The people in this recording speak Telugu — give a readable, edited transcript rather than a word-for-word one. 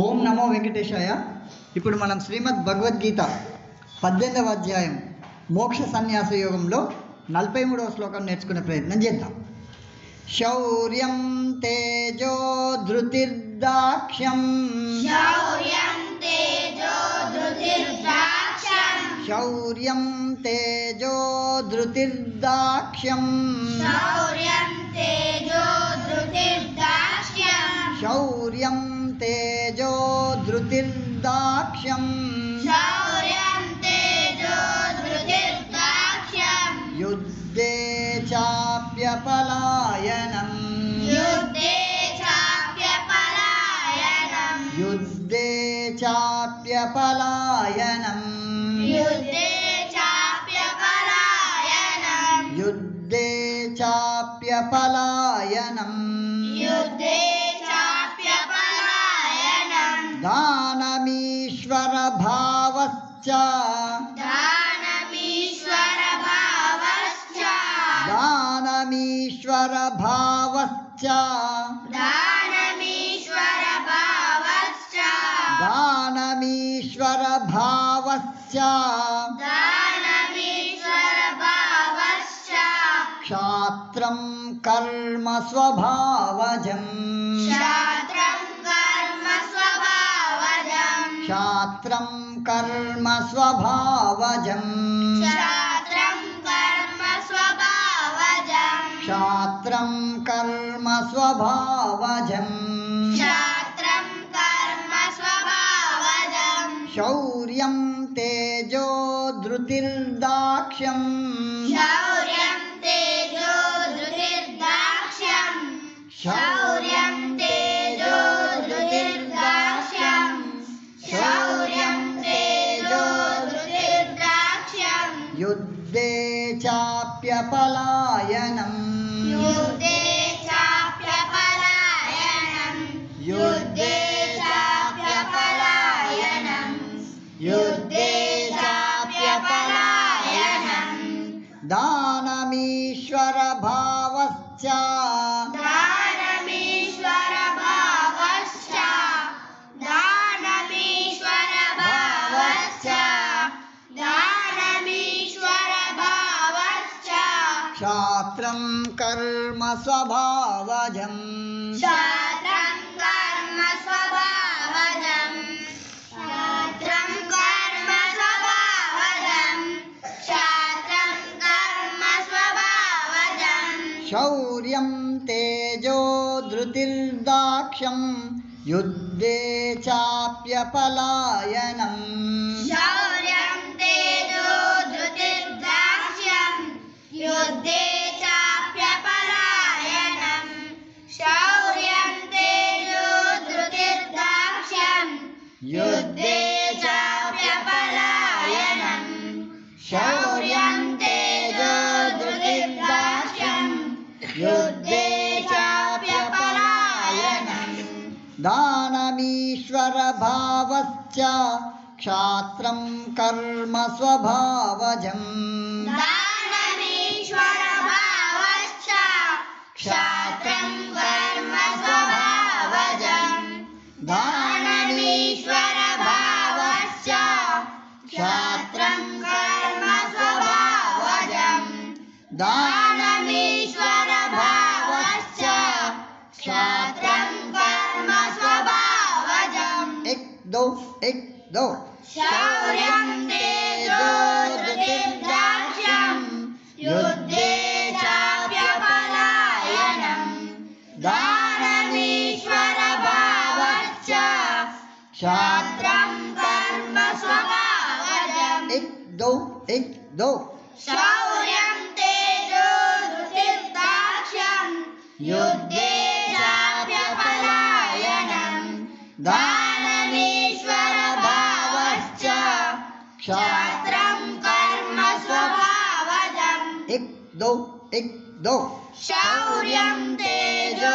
ఓం నమో వెంకటేశాయ. ఇప్పుడు మనం శ్రీమద్ భగవద్గీత 18వ అధ్యాయం మోక్ష సన్యాస యోగంలో 43వ శ్లోకం నేర్చుకునే ప్రయత్నం చేద్దాం. శౌర్యం తేజో ధృతిర్దాక్ష్యం శౌర్యం తేజో ధృతిర్దాక్ష్యం శౌర్యం తేజో ధృతిర్దాక్ష్యం యుద్ధే చాప్యపలాయనం యుద్ధే చాప్యపలాయనం యుద్ధే చాప్యపలాయనం దానమీశ్వర భావశ్చ దానమీశ్వర భావశ్చ దానమీశ్వర భావశ్చ క్షాత్రం కర్మ స్వభావజం క్షాత్రం కర్మ స్వభావజం క్షాత్రం కర్మ స్వభావజం శౌర్యం తేజో ధృతిర్దాక్ష్యం శౌర్యం తేజో యుద్ధే చాప్యపలాయనం యుద్ధే చాప్యపలాయనం దానమీశ్వర భావశ్చ క్షాత్రం కర్మ స్వభావజం శౌర్యం తేజో ధృతిర్దాక్ష్యం యుద్ధే చాప్యపలాయనం యుద్ధే చాప్యపలాయనం శౌర్యం తేజో ధృతిర్దాక్ష్యం యుద్ధే చాప్యపలాయనం దానమీశ్వర భావశ్చ క్షాత్రం కర్మ స్వభావజం క్షాత్రం కర్మ స్వభావజం దానమీశ్వర భావశ్చ క్షాత్రం కర్మ స్వభావజం దానమీశ్వర భావశ్చ క్షాత్రం కర్మ స్వభావజం एक दो శౌర్యం తేజో ధృతిర్దాక్ష్యం యుద్ధే చాప్యపలాయనం దానమీశ్వర భావశ్చ క్షాత్రం కర్మ స్వభావజం एक दो శౌర్యం తేజో ధృతిర్దాక్ష్యం యుద్ధే చాప్యపలాయనం దానమీశ్వర భావశ్చ క్షాత్రం కర్మ స్వభావజం एक दो శౌర్యం తేజో